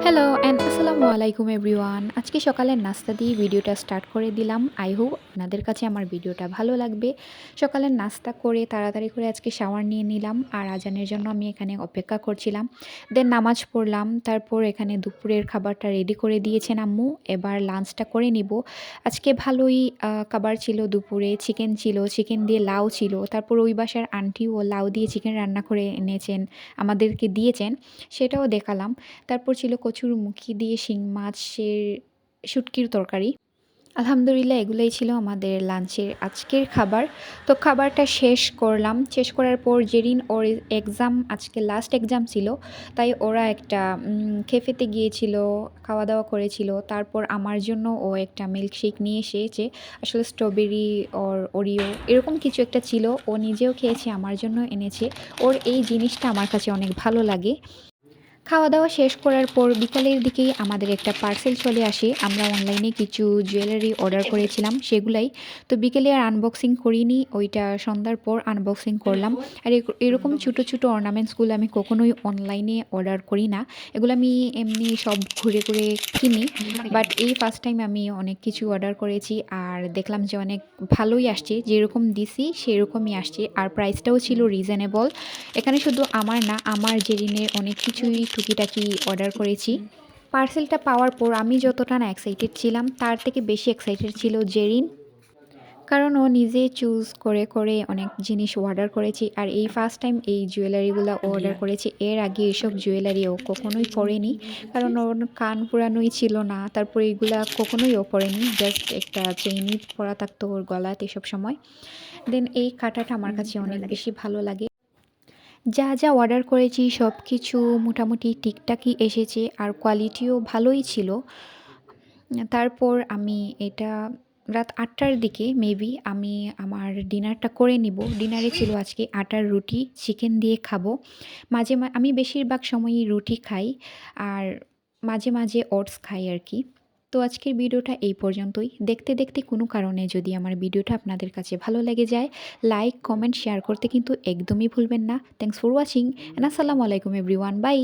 Hello and আসসালামু আলাইকুম everyone. আজকে সকালের নাস্তা দিয়ে ভিডিওটা স্টার্ট করে দিলাম। আই হোপ আপনাদের কাছে আমার ভিডিওটা ভালো লাগবে। সকালের নাস্তা করে তাড়াতাড়ি করে আজকে শাওয়ার নিয়ে নিলাম আর আজানের জন্য আমি এখানে অপেক্ষা করছিলাম। দেন নামাজ পড়লাম, তারপর এখানে দুপুরের খাবারটা রেডি করে দিয়েছেন আম্মু। এবার লাঞ্চটা করে নিব। আজকে ভালোই খাবার ছিল, দুপুরে চিকেন ছিল, চিকেন দিয়ে লাউ ছিল, তারপর ওই বাসার আন্টিও লাউ দিয়ে চিকেন রান্না করে এনেছেন, আমাদেরকে দিয়েছেন, সেটাও দেখালাম। তারপর ছিল কচুরমুখী দিয়ে শিং মাছের শুটকির তরকারি। আলহামদুলিল্লাহ এগুলোই ছিল আমাদের লাঞ্চের আজকের খাবার। তো খাবারটা শেষ করলাম। শেষ করার পর জেরিন ওর এক্সাম, আজকে লাস্ট এক্সাম ছিল, তাই ওরা একটা ক্যাফেতে গিয়েছিল, খাওয়া দাওয়া করেছিল। তারপর আমার জন্য ও একটা মিল্কশেক নিয়ে এসেছে, আসলে স্ট্রবেরি ওর ওরিও এরকম কিছু একটা ছিল। ও নিজেও খেয়েছে, আমার জন্য এনেছে। ওর এই জিনিসটা আমার কাছে অনেক ভালো লাগে। খাওয়া দাওয়া শেষ করার পর বিকালের দিকেই আমাদের একটা পার্সেল চলে আসে। আমরা অনলাইনে কিছু জুয়েলারি অর্ডার করেছিলাম, সেগুলাই। তো বিকেলে আর আনবক্সিং করিনি, ওইটা সন্ধ্যার পর আনবক্সিং করলাম। আর এরকম ছোটো ছোটো অর্নামেন্টসগুলো আমি কখনোই অনলাইনে অর্ডার করি না, এগুলো আমি এমনি সব ঘুরে ঘুরে কিনি। বাট এই ফার্স্ট টাইম আমি অনেক কিছু অর্ডার করেছি আর দেখলাম যে অনেক ভালোই আসছে, যেরকম দিছি সেরকমই আসছে আর প্রাইসটাও ছিল রিজনেবল। এখানে শুধু আমার না, আমার জেরিনের অনেক কিছুই টুকিটাকি অর্ডার করেছি। পার্সেলটা পাওয়ার পর আমি যতটা না এক্সাইটেড ছিলাম, তার থেকে বেশি এক্সাইটেড ছিল জেরিন। কারণ ও নিজে চুজ করে করে অনেক জিনিস অর্ডার করেছি আর এই ফার্স্ট টাইম এই জুয়েলারিগুলো অর্ডার করেছি। এর আগে এসব জুয়েলারি ও কখনোই পরেনি, কারণ ওর কান পুরানোই ছিল না। তারপর এইগুলা কখনোই ও পরেনি, জাস্ট একটা চেইনই পরা থাকতো ওর গলাতে এসব সময়। দেন এই কাঁটাটা আমার কাছে অনেক বেশি ভালো লাগে। যা যা অর্ডার করেছি সব কিছু মোটামুটি ঠিকঠাকই এসেছে আর কোয়ালিটিও ভালোই ছিল। তারপর আমি এটা রাত ৮টার দিকে মেবি আমি আমার ডিনারটা করে নিব। ডিনারে ছিল আজকে আটার রুটি চিকেন দিয়ে খাবো। আমি বেশিরভাগ সময়ই রুটি খাই আর মাঝে মাঝে ওটস খাই আর কি। তো আজকের ভিডিওটা এই পর্যন্তই। দেখতে দেখতে কোনো কারণে যদি আমার ভিডিওটা আপনাদের কাছে ভালো লেগে যায়, লাইক কমেন্ট শেয়ার করতে কিন্তু একদমই ভুলবেন না। থ্যাংকস ফর ওয়াচিং অ্যান্ড আসসালামু আলাইকুম এভরিওয়ান, বাই।